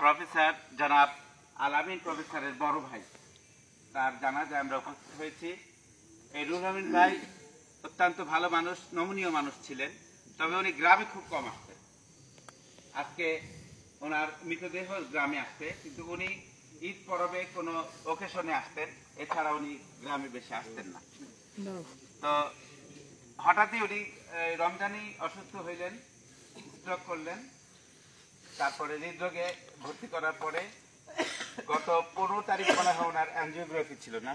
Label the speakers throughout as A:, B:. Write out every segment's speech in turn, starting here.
A: Professor জনাব আলামিন প্রফেসরের বড় ভাই, তার জানাজায় আমরা উপস্থিত হয়েছি। এই রুহুল আমিন ভাই অত্যন্ত ভালো মানুষ, নমনীয় মানুষ ছিলেন, তবে উনি গ্রামে খুব কম আসতেন। আজকে ওনার মৃতদেহ গ্রামে আসতে, কিন্তু উনি ঈদ পরবে কোনো ওকেশনে আসতেন, এছাড়া উনি গ্রামে বেশি আসতেন না। তো হঠাৎই উনি রমজানি অসুস্থ হইলেন, স্ট্রোক করলেন। তারপরে হৃদরোগে ভর্তি করার পরে গত 15 তারিখ মনে হয় ওনার অ্যাঞ্জিওগ্রাফি ছিল না,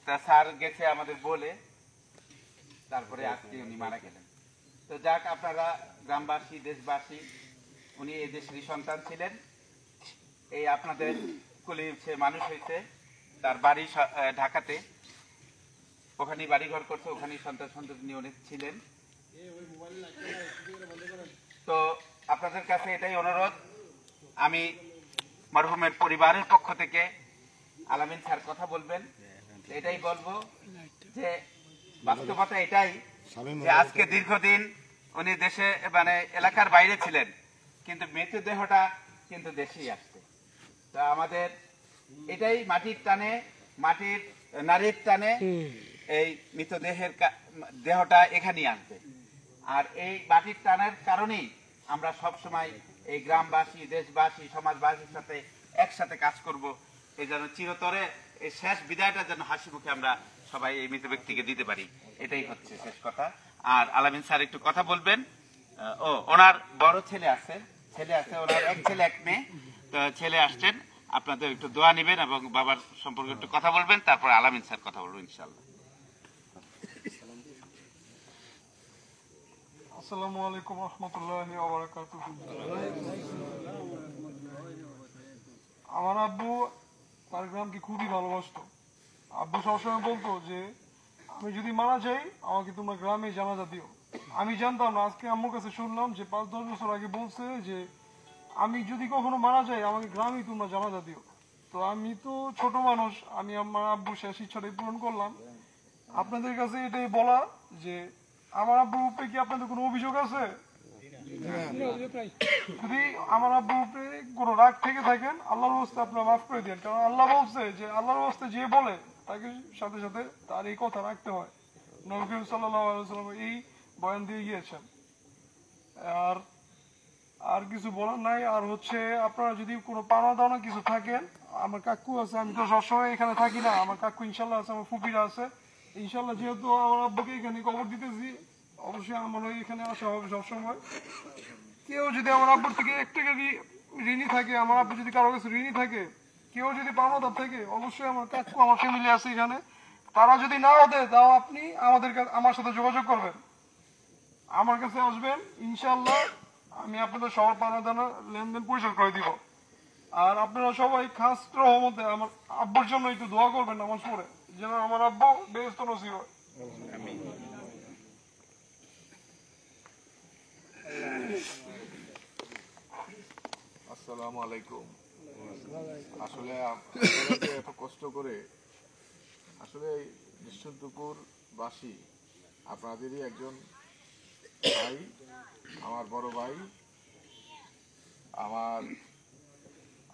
A: তা স্যার গেছে আমাদের বলে, তারপরে আজকে উনি মারা গেলেন। তো যাক, আপনারা গ্রামবাসী, দেশবাসী, উনি এই দেশেরই সন্তান ছিলেন। এই আপনাদের কুলি মানুষ হয়েছে, তার বাড়ি ঢাকাতে, ওখানেই বাড়িঘর করছে, ওখানেই সন্তান সন্ততি নিয়ে অনেক ছিলেন। তো আপনাদের কাছে এটাই অনুরোধ, আমি মরহুমের পরিবারের পক্ষ থেকে আলামিন স্যার কথা বলবেন, এটাই বলবো যে বাস্তবতা এটাই যে আজকে দীর্ঘদিন উনি দেশে মানে এলাকার বাইরে ছিলেন, কিন্তু মৃতদেহটা কিন্তু দেশেই আসছে। তো আমাদের এটাই মাটির টানে, মাটির নারীর টানে এই মৃতদেহের দেহটা এখানেই আনবে। আর এই মাটির টানের কারণেই আমরা সব সময় এই গ্রামবাসী, দেশবাসী, সমাজবাসীর সাথে একসাথে কাজ করব, এই যেন চিরতরে এই শেষ বিদায়টা যেন হাসি মুখে আমরা সবাই এই মৃত ব্যক্তিকে দিতে পারি, এটাই হচ্ছে শেষ কথা। আর আলামিন স্যার একটু কথা বলবেন। ওনার বড় ছেলে আছে, ওনার এক ছেলে এক মেয়ে, ছেলে আসছেন, আপনাদের একটু দোয়া নেবেন এবং বাবার সম্পর্কে একটু কথা বলবেন, তারপর আলামিন স্যার কথা বলবেন ইনশাআল্লাহ।
B: আসসালামু আলাইকুম রহমতুল্লাহি ওয়া বারাকাতুহু। আমার আব্বু তার গ্রামকে খুবই ভালোবাসতো। আব্বু সবসময় বলতো যে আমি যদি মারা যাই আমাকে তোমরা গ্রামে জানাজা দিও। আমি জানতাম না, আজকে আম্মুর কাছে শুনলাম যে 5-10 বছর আগে বলছে যে আমি যদি কখনো মারা যাই আমাকে গ্রামেই তোমরা জানাজা দিও। তো আমি তো ছোট মানুষ, আমি আমার আব্বুর শেষ ইচ্ছাটাই পূরণ করলাম। আপনাদের কাছে এটাই বলা যে আমার আব্বুর উপরে কি আপনাদের কোনো অভিযোগ আছে? যদি আমার আব্বুর উপরে কোনো রাগ থেকে থাকেন, আল্লাহর ওয়াস্তে আপনারা মাফ করে দেন, কারণ আল্লাহ বলছে যে আল্লাহর ওয়াস্তে যে বলে তাকে সাথে সাথে তার এই কথা রাখতে হয়। নবী করিম সাল্লাল্লাহু আলাইহি ওয়াসাল্লাম এই বয়ান দিয়ে গিয়েছেন। আর কিছু বলার নাই। আর হচ্ছে আপনারা যদি কোনো পাওনা দাওনা কিছু থাকেন, আমার কাকু আছে, আমি তো সবসময় এখানে থাকি না, আমার কাকু ইনশাল্লাহ আছে, আমার ফুপিরা আছে ইনশাল্লাহ। যেহেতু আমার আব্বুকে এখানে কবর দিতেছি, অবশ্যই আমার এখানে আসা হবে সবসময়। কেউ যদি আমার আব্বুর থেকে 1 টাকা ঋণী থাকে, আমার আব্বু যদি কারো কাছে ঋণী থাকে, কেউ যদি পাওনাদার থাকে, অবশ্যই আমার কাকু, আমার ফ্যামিলি আছে এখানে, তারা যদি নাও দেয় তাও আপনি আমার সাথে যোগাযোগ করবেন, আমার কাছে আসবেন, ইনশাল্লাহ আমি আপনাদের সবার পাওনা লেনদেন পরিশোধ করে দিব। আর আপনারা সবাই খাস রহমতে আমার আব্বুর জন্য একটু দোয়া করবেন নামাজ পড়ে, যেন আমার আব্বু বেহেশত নসিব হয়।
C: আসসালামু আলাইকুম। আসলে এত কষ্ট করে আসলে নিশ্চিন্তপুর বাসী আপনাদেরই একজন ভাই, আমার বড় ভাই,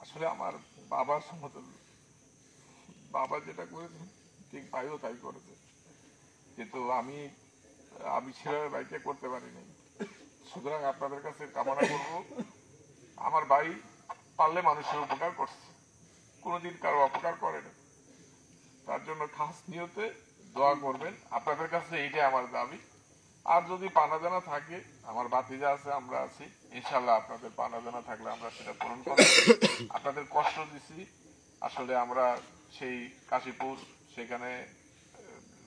C: আসলে আমার বাবার সমতুল্য। বাবা যেটা করেছে ঠিক ভাইও তাই করেছে, কিন্তু আমি ছেলের ভাইকে করতে পারিনি। সুতরাং আপনাদের কাছে কামনা করব, আমার ভাই পারলে মানুষের উপকার করছে, কোনোদিন কারো অপকার করেনি, তার জন্য খাস নিয়তে দোয়া করবেন। আপনাদের কাছে এইটাই আমার দাবি। আর যদি পানা জানা থাকে, আমার ভাতিজা আছে, আমরা আছি, ইনশাল্লাহ আপনাদের পানা জানা থাকলে আমরা সেটা পূরণ করব। আপনাদের কষ্ট দিছি, আসলে আমরা সেই কাশীপুর সেখানে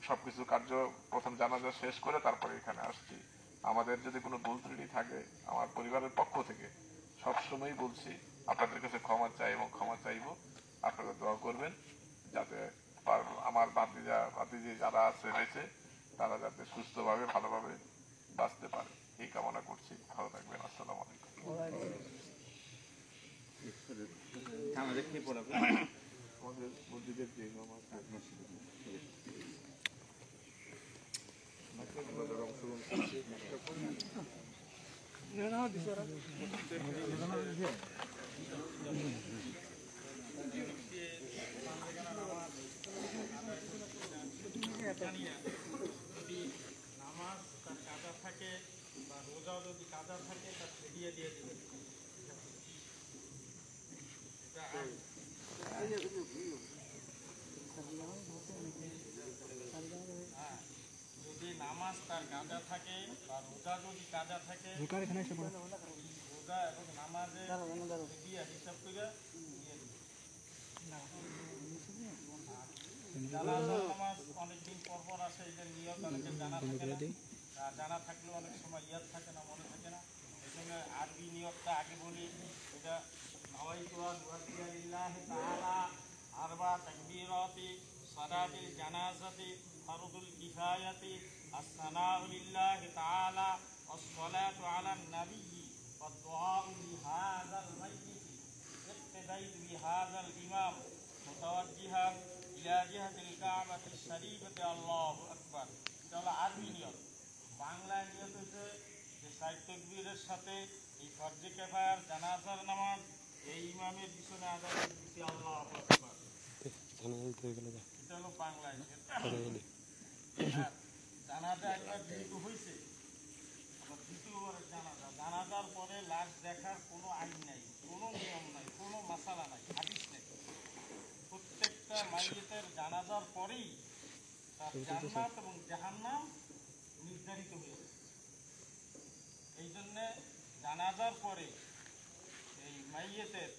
C: সবকিছু কার্য প্রথম জানাজা শেষ করে তারপরে এখানে আসছি। আমাদের যদি কোনো ভুল ত্রুটি থাকে, আমার পরিবারের পক্ষ থেকে সবসময় বলছি আপনাদের কাছে ক্ষমা চাই এবং ক্ষমা চাইব। আপনারা দোয়া করবেন যাতে আমার ভাতিজি যারা আছে বেঁচে, তারা যাতে সুস্থভাবে ভালোভাবে বাঁচতে পারে, এই কামনা করছি। ভালো থাকবেন। আসসালামু আলাইকুম। আমাদের মসজিদের যে অংশগ্রহণ
D: নামাজ তার কাজা থাকে বা রোজা যদি কাজা থাকে রোজা এবং নামাজে দিয়ে হিসাব করে দিয়ে দিবে। জানাজার নামাজ অনেকদিন পর পর আসে, এদের নিয়ত অনেকের জানা থাকে না, জানা থাকলেও অনেক সময় ইয়াদ থাকে না, মনে থাকে না। এই জন্য আরবি নিয়তটা আগে বলি। এটা নাওয়াইতু আন উয়াজ্জিহা লিল্লাহি তাআলা আরবা তাকবীরাতি সালাতিল জানাজাতি ফারদুল কিফায়াতি আসসানাউ লিল্লাহি তাআলা ওয়াস-সালাতু আলান নাবিয়্যি ওয়াদ-দুআউ লিহাযাল মাইয়িত ইক্তাদাইতু বিহাযাল ইমাম মুতাওয়াজ্জিহান ইলা জিহাতিল কাবাতিশ শরীফাতি আল্লাহু আকবার। এটা হলো আরবি নিয়ত। বাংলা নিয়ত হচ্ছে যে সাইড তাকবীরের সাথে এই ফরজে কিফায়ার জানাজার নামাজ এই ইমামের পিছনে আদায় করতেছি আল্লাহু আকবার। এটা হলো বাংলায়। জানাজা একবার যেহেতু হয়েছে, আবার দ্বিতীয়বার জানাজার পরে লাশ দেখার কোনো আইন নাই, কোনো নিয়ম নাই, কোনো মাসালা নাই, হাদিস নেই। প্রত্যেকটা মাইয়িতের জানাজার পরেই তার জান্নাত এবং জাহান্নাম নির্ধারিত হয়েছে। এই জন্যে জানাজার পরে এই মাইয়িতের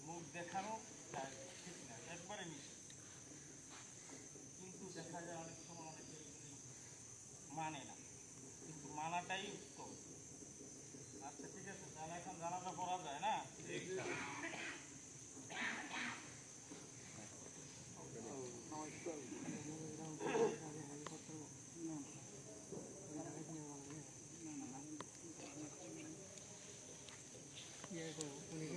D: মুখ দেখানো যায় ঠিক না, একবারে নিষেধ। কিন্তু দেখা যায় অনেক সময় অনেকে মানে না, কিন্তু মানাটাই উত্তম। আচ্ছা ঠিক আছে, তাহলে এখন জানাজা পড়া যায় না?
B: উনি